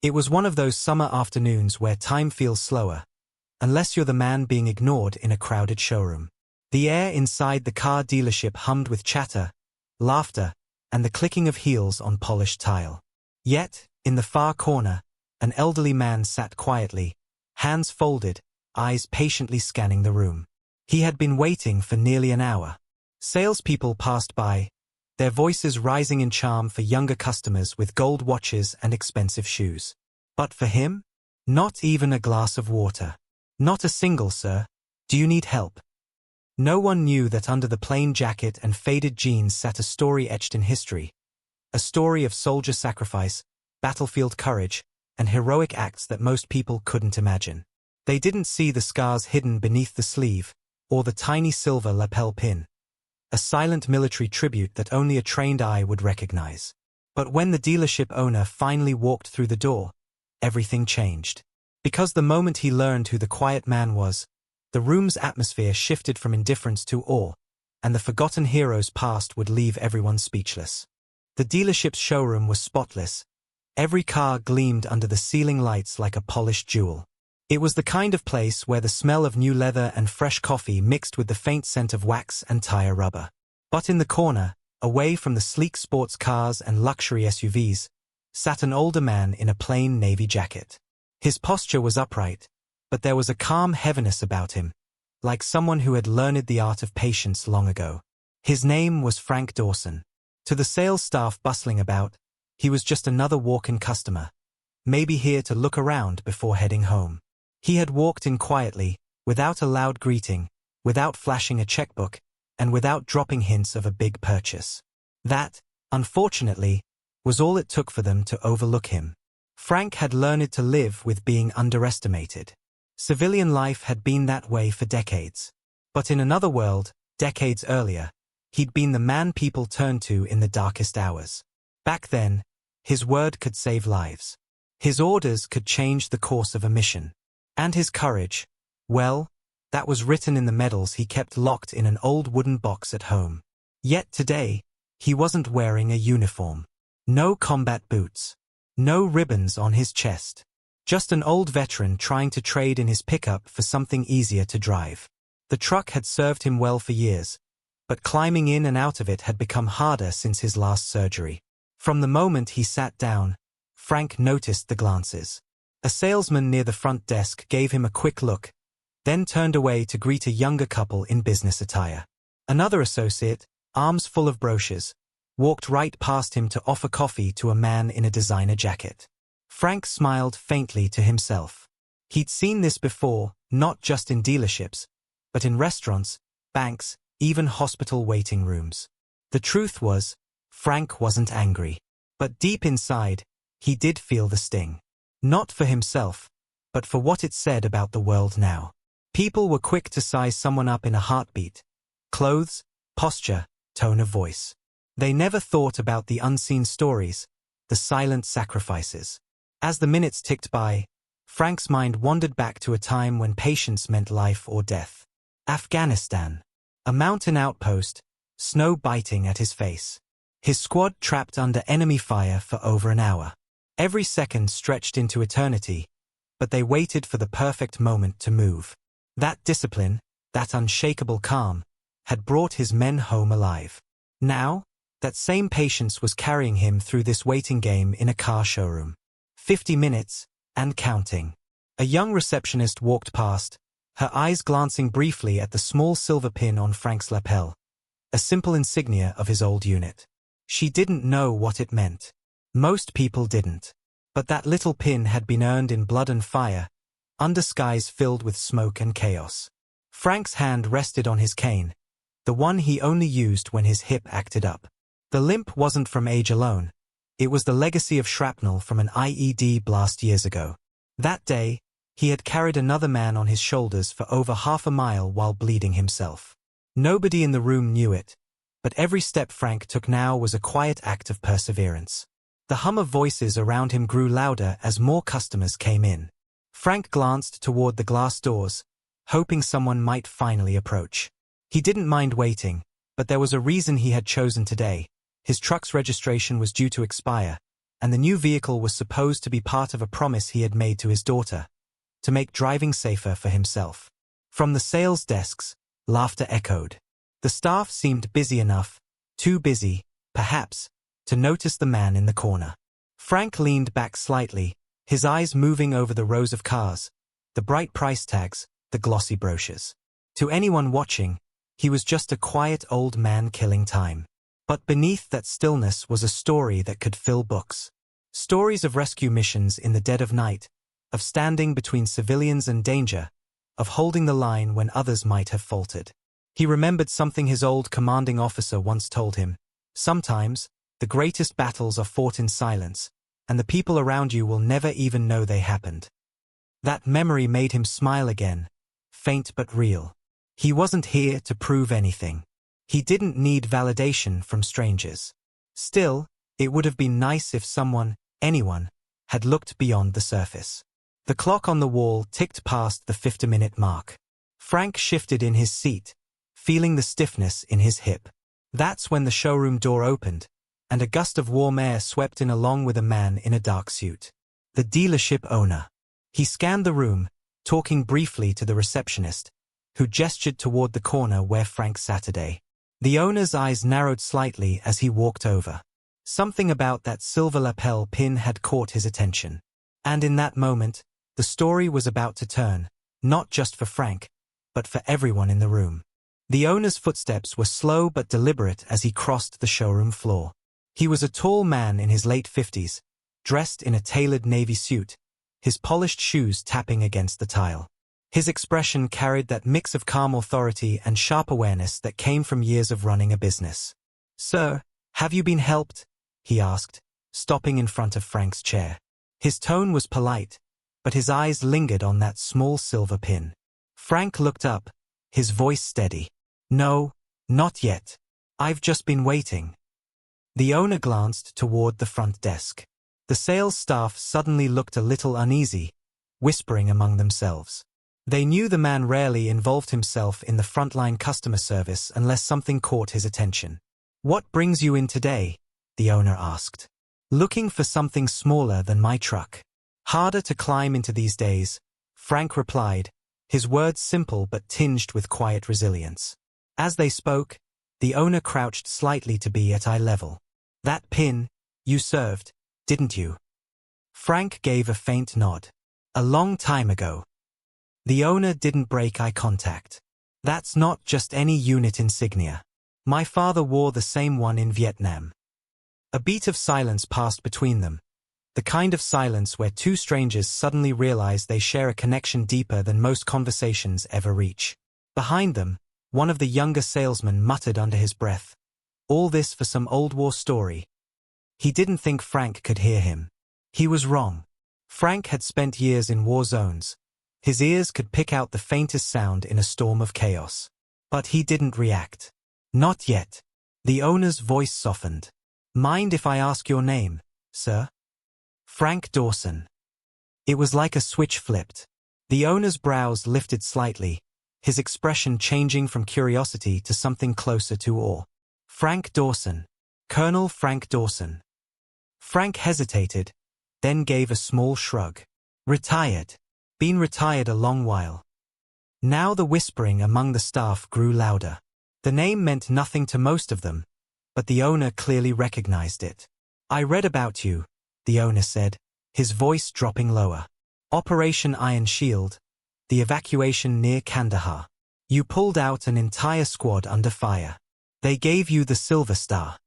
It was one of those summer afternoons where time feels slower, unless you're the man being ignored in a crowded showroom. The air inside the car dealership hummed with chatter, laughter, and the clicking of heels on polished tile. Yet, in the far corner, an elderly man sat quietly, hands folded, eyes patiently scanning the room. He had been waiting for nearly an hour. Salespeople passed by, their voices rising in charm for younger customers with gold watches and expensive shoes. But for him? Not even a glass of water. Not a single, sir. Do you need help? No one knew that under the plain jacket and faded jeans sat a story etched in history. A story of soldier sacrifice, battlefield courage, and heroic acts that most people couldn't imagine. They didn't see the scars hidden beneath the sleeve, or the tiny silver lapel pin. A silent military tribute that only a trained eye would recognize. But when the dealership owner finally walked through the door, everything changed. Because the moment he learned who the quiet man was, the room's atmosphere shifted from indifference to awe, and the forgotten hero's past would leave everyone speechless. The dealership's showroom was spotless. Every car gleamed under the ceiling lights like a polished jewel. It was the kind of place where the smell of new leather and fresh coffee mixed with the faint scent of wax and tire rubber. But in the corner, away from the sleek sports cars and luxury SUVs, sat an older man in a plain navy jacket. His posture was upright, but there was a calm heaviness about him, like someone who had learned the art of patience long ago. His name was Frank Dawson. To the sales staff bustling about, he was just another walk-in customer, maybe here to look around before heading home. He had walked in quietly, without a loud greeting, without flashing a checkbook, and without dropping hints of a big purchase. That, unfortunately, was all it took for them to overlook him. Frank had learned to live with being underestimated. Civilian life had been that way for decades. But in another world, decades earlier, he'd been the man people turned to in the darkest hours. Back then, his word could save lives. His orders could change the course of a mission. And his courage, well, that was written in the medals he kept locked in an old wooden box at home. Yet today, he wasn't wearing a uniform. No combat boots. No ribbons on his chest. Just an old veteran trying to trade in his pickup for something easier to drive. The truck had served him well for years, but climbing in and out of it had become harder since his last surgery. From the moment he sat down, Frank noticed the glances. A salesman near the front desk gave him a quick look, then turned away to greet a younger couple in business attire. Another associate, arms full of brochures, walked right past him to offer coffee to a man in a designer jacket. Frank smiled faintly to himself. He'd seen this before, not just in dealerships, but in restaurants, banks, even hospital waiting rooms. The truth was, Frank wasn't angry. But deep inside, he did feel the sting. Not for himself, but for what it said about the world now. People were quick to size someone up in a heartbeat. Clothes, posture, tone of voice. They never thought about the unseen stories, the silent sacrifices. As the minutes ticked by, Frank's mind wandered back to a time when patience meant life or death. Afghanistan. A mountain outpost, snow biting at his face. His squad trapped under enemy fire for over an hour. Every second stretched into eternity, but they waited for the perfect moment to move. That discipline, that unshakable calm, had brought his men home alive. Now, that same patience was carrying him through this waiting game in a car showroom. 50 minutes, and counting. A young receptionist walked past, her eyes glancing briefly at the small silver pin on Frank's lapel, a simple insignia of his old unit. She didn't know what it meant. Most people didn't. But that little pin had been earned in blood and fire, under skies filled with smoke and chaos. Frank's hand rested on his cane, the one he only used when his hip acted up. The limp wasn't from age alone. It was the legacy of shrapnel from an IED blast years ago. That day, he had carried another man on his shoulders for over half a mile while bleeding himself. Nobody in the room knew it, but every step Frank took now was a quiet act of perseverance. The hum of voices around him grew louder as more customers came in. Frank glanced toward the glass doors, hoping someone might finally approach. He didn't mind waiting, but there was a reason he had chosen today. His truck's registration was due to expire, and the new vehicle was supposed to be part of a promise he had made to his daughter, to make driving safer for himself. From the sales desks, laughter echoed. The staff seemed busy enough, too busy, perhaps, to notice the man in the corner. Frank leaned back slightly, his eyes moving over the rows of cars, the bright price tags, the glossy brochures. To anyone watching, he was just a quiet old man killing time. But beneath that stillness was a story that could fill books. Stories of rescue missions in the dead of night, of standing between civilians and danger, of holding the line when others might have faltered. He remembered something his old commanding officer once told him. Sometimes, the greatest battles are fought in silence, and the people around you will never even know they happened. That memory made him smile again, faint but real. He wasn't here to prove anything. He didn't need validation from strangers. Still, it would have been nice if someone, anyone, had looked beyond the surface. The clock on the wall ticked past the 50-minute mark. Frank shifted in his seat, feeling the stiffness in his hip. That's when the showroom door opened, and a gust of warm air swept in along with a man in a dark suit. The dealership owner. He scanned the room, talking briefly to the receptionist, who gestured toward the corner where Frank sat today. The owner's eyes narrowed slightly as he walked over. Something about that silver lapel pin had caught his attention. And in that moment, the story was about to turn, not just for Frank, but for everyone in the room. The owner's footsteps were slow but deliberate as he crossed the showroom floor. He was a tall man in his late 50s, dressed in a tailored navy suit, his polished shoes tapping against the tile. His expression carried that mix of calm authority and sharp awareness that came from years of running a business. "Sir, have you been helped?" he asked, stopping in front of Frank's chair. His tone was polite, but his eyes lingered on that small silver pin. Frank looked up, his voice steady. "No, not yet. I've just been waiting." The owner glanced toward the front desk. The sales staff suddenly looked a little uneasy, whispering among themselves. They knew the man rarely involved himself in the frontline customer service unless something caught his attention. "What brings you in today?" the owner asked. "Looking for something smaller than my truck. Harder to climb into these days," Frank replied, his words simple but tinged with quiet resilience. As they spoke, the owner crouched slightly to be at eye level. "That pin, you served, didn't you?" Frank gave a faint nod. "A long time ago." The owner didn't break eye contact. "That's not just any unit insignia. My father wore the same one in Vietnam." A beat of silence passed between them, the kind of silence where two strangers suddenly realize they share a connection deeper than most conversations ever reach. Behind them, one of the younger salesmen muttered under his breath, "All this for some old war story." He didn't think Frank could hear him. He was wrong. Frank had spent years in war zones. His ears could pick out the faintest sound in a storm of chaos. But he didn't react. "Not yet." The owner's voice softened. "Mind if I ask your name, sir?" "Frank Dawson." It was like a switch flipped. The owner's brows lifted slightly, his expression changing from curiosity to something closer to awe. "Frank Dawson. Colonel Frank Dawson." Frank hesitated, then gave a small shrug. "Retired. Been retired a long while." Now the whispering among the staff grew louder. The name meant nothing to most of them, but the owner clearly recognized it. "I read about you," the owner said, his voice dropping lower. "Operation Iron Shield, the evacuation near Kandahar. You pulled out an entire squad under fire. They gave you the Silver Star."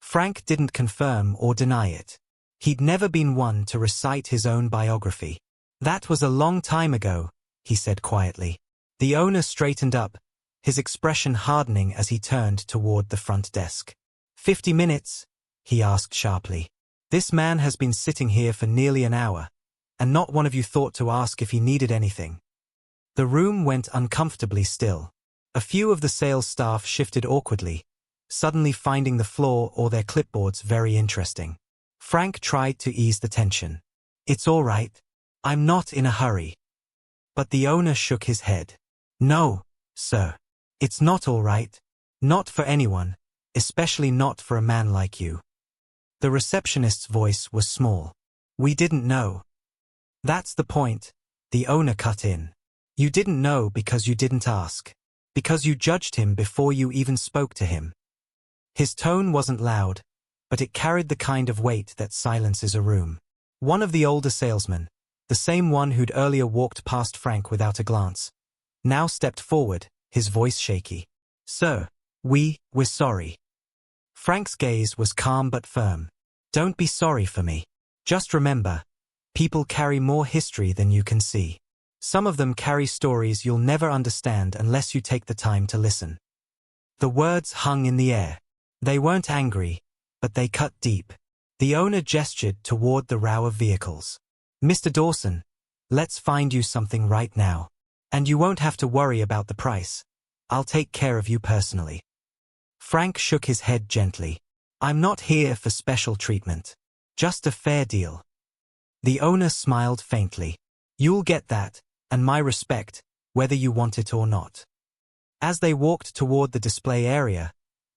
Frank didn't confirm or deny it. He'd never been one to recite his own biography. "That was a long time ago," he said quietly. The owner straightened up, his expression hardening as he turned toward the front desk. 50 minutes?" he asked sharply. "This man has been sitting here for nearly an hour, and not one of you thought to ask if he needed anything." The room went uncomfortably still. A few of the sales staff shifted awkwardly, suddenly finding the floor or their clipboards very interesting. Frank tried to ease the tension. "It's all right. I'm not in a hurry." But the owner shook his head. "No, sir. It's not all right. Not for anyone, especially not for a man like you." The receptionist's voice was small. We didn't know. That's the point, the owner cut in. You didn't know because you didn't ask. Because you judged him before you even spoke to him. His tone wasn't loud, but it carried the kind of weight that silences a room. One of the older salesmen, the same one who'd earlier walked past Frank without a glance, now stepped forward, his voice shaky. Sir, we're sorry. Frank's gaze was calm but firm. Don't be sorry for me. Just remember, people carry more history than you can see. Some of them carry stories you'll never understand unless you take the time to listen. The words hung in the air. They weren't angry, but they cut deep. The owner gestured toward the row of vehicles. Mr. Dawson, let's find you something right now. And you won't have to worry about the price. I'll take care of you personally. Frank shook his head gently. I'm not here for special treatment. Just a fair deal. The owner smiled faintly. You'll get that, and my respect, whether you want it or not. As they walked toward the display area,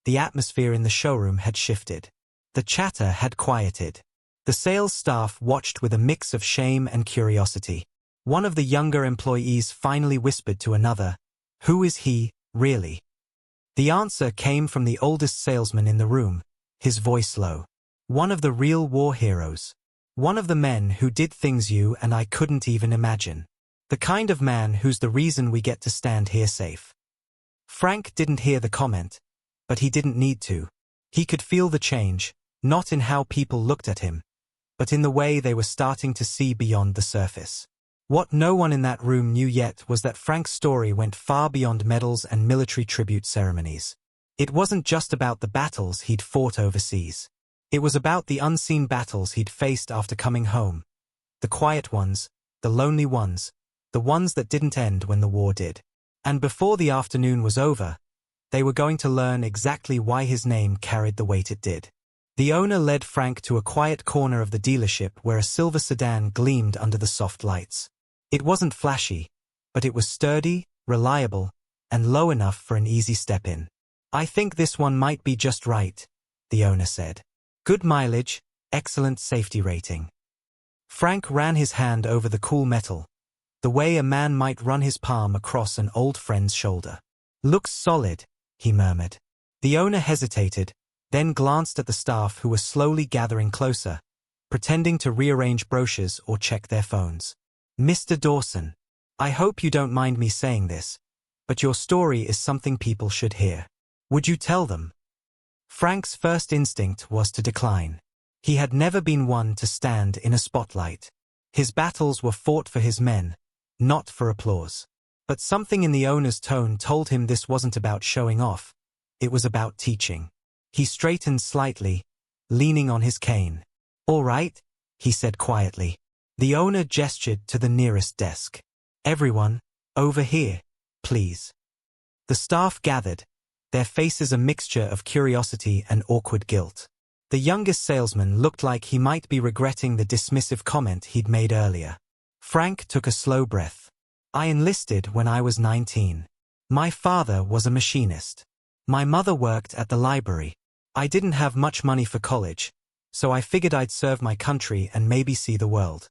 the atmosphere in the showroom had shifted. The chatter had quieted. The sales staff watched with a mix of shame and curiosity. One of the younger employees finally whispered to another, "Who is he, really?" The answer came from the oldest salesman in the room, his voice low. One of the real war heroes. One of the men who did things you and I couldn't even imagine. The kind of man who's the reason we get to stand here safe. Frank didn't hear the comment, but he didn't need to. He could feel the change, not in how people looked at him, but in the way they were starting to see beyond the surface. What no one in that room knew yet was that Frank's story went far beyond medals and military tribute ceremonies. It wasn't just about the battles he'd fought overseas. It was about the unseen battles he'd faced after coming home. The quiet ones, the lonely ones, the ones that didn't end when the war did. And before the afternoon was over, they were going to learn exactly why his name carried the weight it did. The owner led Frank to a quiet corner of the dealership where a silver sedan gleamed under the soft lights. It wasn't flashy, but it was sturdy, reliable, and low enough for an easy step in. I think this one might be just right, the owner said. Good mileage, excellent safety rating. Frank ran his hand over the cool metal, the way a man might run his palm across an old friend's shoulder. Looks solid, he murmured. The owner hesitated, then glanced at the staff who were slowly gathering closer, pretending to rearrange brochures or check their phones. Mr. Dawson, I hope you don't mind me saying this, but your story is something people should hear. Would you tell them? Frank's first instinct was to decline. He had never been one to stand in a spotlight. His battles were fought for his men, not for applause. But something in the owner's tone told him this wasn't about showing off. It was about teaching. He straightened slightly, leaning on his cane. All right, he said quietly. The owner gestured to the nearest desk. Everyone, over here, please. The staff gathered, their faces a mixture of curiosity and awkward guilt. The youngest salesman looked like he might be regretting the dismissive comment he'd made earlier. Frank took a slow breath. I enlisted when I was 19. My father was a machinist. My mother worked at the library. I didn't have much money for college, so I figured I'd serve my country and maybe see the world.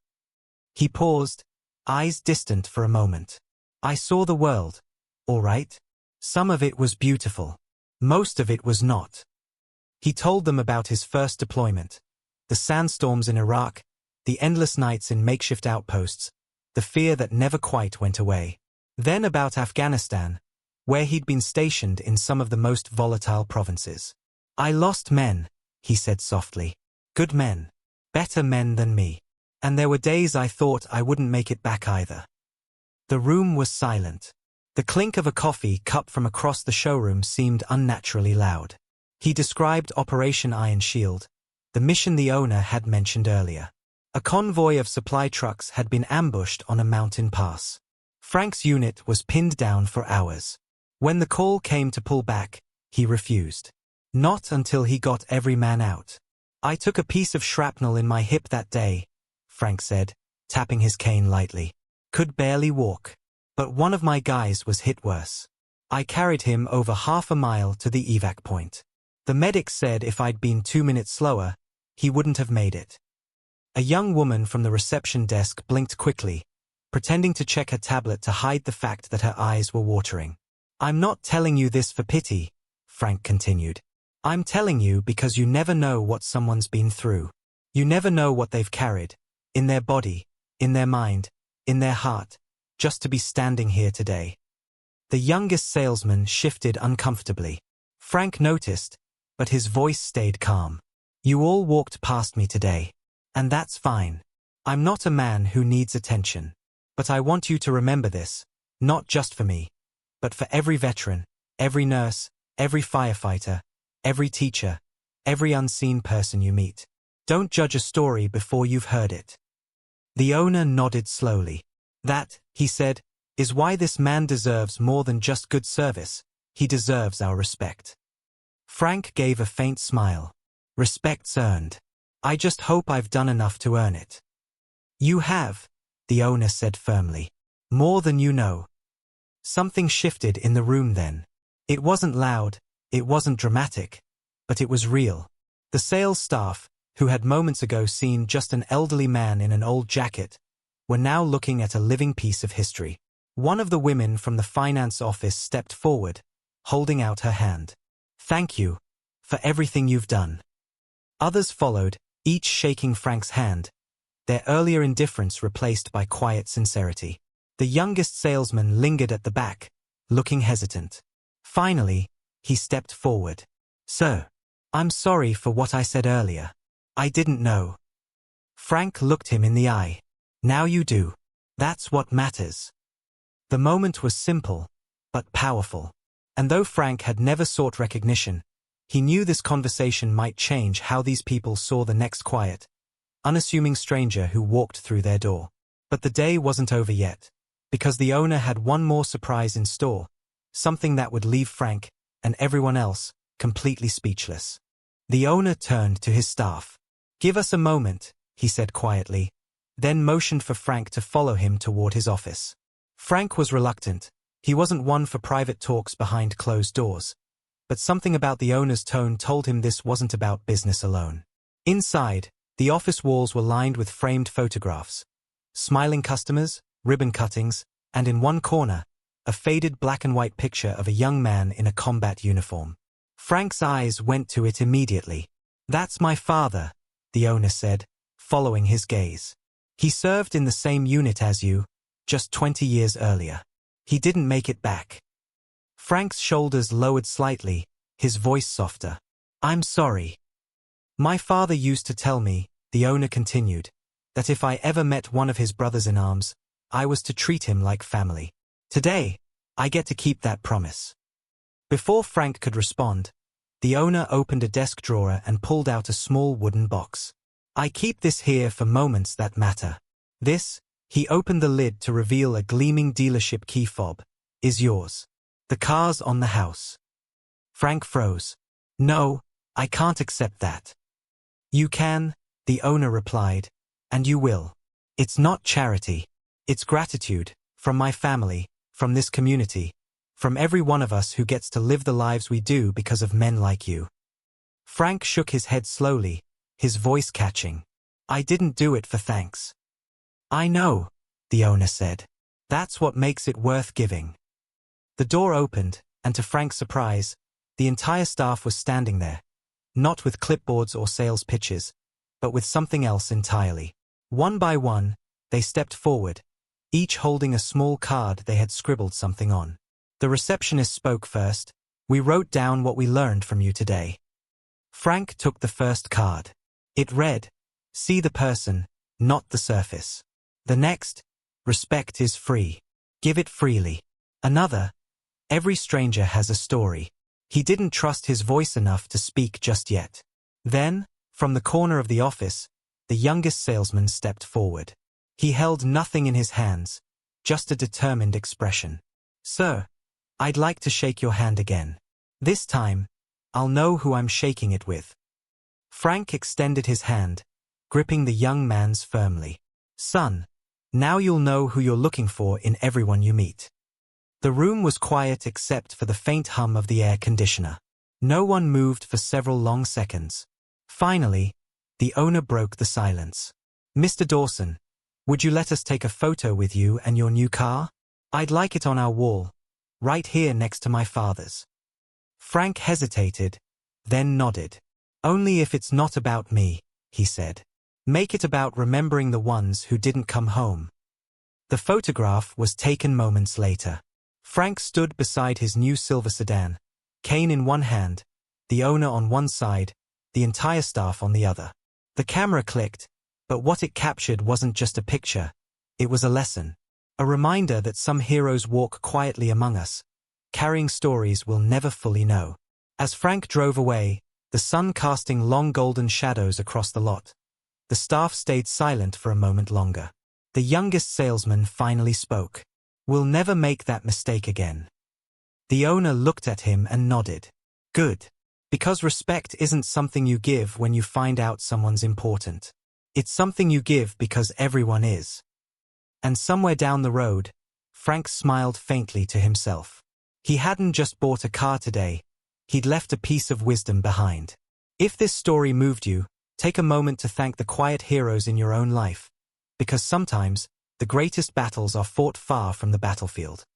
He paused, eyes distant for a moment. I saw the world, all right. Some of it was beautiful. Most of it was not. He told them about his first deployment, the sandstorms in Iraq, the endless nights in makeshift outposts, the fear that never quite went away. Then about Afghanistan, where he'd been stationed in some of the most volatile provinces. I lost men, he said softly. Good men. Better men than me. And there were days I thought I wouldn't make it back either. The room was silent. The clink of a coffee cup from across the showroom seemed unnaturally loud. He described Operation Iron Shield, the mission the owner had mentioned earlier. A convoy of supply trucks had been ambushed on a mountain pass. Frank's unit was pinned down for hours. When the call came to pull back, he refused. Not until he got every man out. I took a piece of shrapnel in my hip that day, Frank said, tapping his cane lightly. Could barely walk. But one of my guys was hit worse. I carried him over half a mile to the evac point. The medic said if I'd been 2 minutes slower, he wouldn't have made it. A young woman from the reception desk blinked quickly, pretending to check her tablet to hide the fact that her eyes were watering. "I'm not telling you this for pity," Frank continued. "I'm telling you because you never know what someone's been through. You never know what they've carried, in their body, in their mind, in their heart, just to be standing here today." The youngest salesman shifted uncomfortably. Frank noticed, but his voice stayed calm. "You all walked past me today. And that's fine. I'm not a man who needs attention. But I want you to remember this, not just for me, but for every veteran, every nurse, every firefighter, every teacher, every unseen person you meet. Don't judge a story before you've heard it." The owner nodded slowly. "That," he said, "is why this man deserves more than just good service. He deserves our respect." Frank gave a faint smile. "Respect's earned. I just hope I've done enough to earn it." "You have," the owner said firmly. "More than you know." Something shifted in the room then. It wasn't loud, it wasn't dramatic, but it was real. The sales staff, who had moments ago seen just an elderly man in an old jacket, were now looking at a living piece of history. One of the women from the finance office stepped forward, holding out her hand. "Thank you for everything you've done." Others followed, each shaking Frank's hand, their earlier indifference replaced by quiet sincerity. The youngest salesman lingered at the back, looking hesitant. Finally, he stepped forward. "Sir, I'm sorry for what I said earlier. I didn't know." Frank looked him in the eye. "Now you do. That's what matters." The moment was simple, but powerful. And though Frank had never sought recognition, he knew this conversation might change how these people saw the next quiet, unassuming stranger who walked through their door. But the day wasn't over yet, because the owner had one more surprise in store, something that would leave Frank, and everyone else, completely speechless. The owner turned to his staff. "Give us a moment," he said quietly, then motioned for Frank to follow him toward his office. Frank was reluctant. He wasn't one for private talks behind closed doors. But something about the owner's tone told him this wasn't about business alone. Inside, the office walls were lined with framed photographs, smiling customers, ribbon cuttings, and in one corner, a faded black and white picture of a young man in a combat uniform. Frank's eyes went to it immediately. "That's my father," the owner said, following his gaze. "He served in the same unit as you, just 20 years earlier. He didn't make it back." Frank's shoulders lowered slightly, his voice softer. "I'm sorry. My father used to tell me," the owner continued, "that if I ever met one of his brothers-in-arms, I was to treat him like family. Today, I get to keep that promise." Before Frank could respond, the owner opened a desk drawer and pulled out a small wooden box. "I keep this here for moments that matter. This," he opened the lid to reveal a gleaming dealership key fob, "is yours. The car's on the house." Frank froze. "No, I can't accept that." "You can," the owner replied, "and you will. It's not charity. It's gratitude, from my family, from this community, from every one of us who gets to live the lives we do because of men like you." Frank shook his head slowly, his voice catching. "I didn't do it for thanks." "I know," the owner said. "That's what makes it worth giving." The door opened, and to Frank's surprise, the entire staff was standing there, not with clipboards or sales pitches, but with something else entirely. One by one, they stepped forward, each holding a small card they had scribbled something on. The receptionist spoke first. "We wrote down what we learned from you today." Frank took the first card. It read, "See the person, not the surface." The next, "Respect is free. Give it freely." Another, "Every stranger has a story." He didn't trust his voice enough to speak just yet. Then, from the corner of the office, the youngest salesman stepped forward. He held nothing in his hands, just a determined expression. "Sir, I'd like to shake your hand again. This time, I'll know who I'm shaking it with." Frank extended his hand, gripping the young man's firmly. "Son, now you'll know who you're looking for in everyone you meet." The room was quiet except for the faint hum of the air conditioner. No one moved for several long seconds. Finally, The owner broke the silence. "Mr. Dawson, would you let us take a photo with you and your new car? I'd like it on our wall, right here next to my father's." Frank hesitated, then nodded. "Only if it's not about me," he said. "Make it about remembering the ones who didn't come home." The photograph was taken moments later. Frank stood beside his new silver sedan, cane in one hand, the owner on one side, the entire staff on the other. The camera clicked, but what it captured wasn't just a picture, it was a lesson. A reminder that some heroes walk quietly among us, carrying stories we'll never fully know. As Frank drove away, the sun casting long golden shadows across the lot, the staff stayed silent for a moment longer. The youngest salesman finally spoke. "We'll never make that mistake again." The owner looked at him and nodded. "Good. Because respect isn't something you give when you find out someone's important. It's something you give because everyone is." And somewhere down the road, Frank smiled faintly to himself. He hadn't just bought a car today, he'd left a piece of wisdom behind. If this story moved you, take a moment to thank the quiet heroes in your own life, because sometimes the greatest battles are fought far from the battlefield.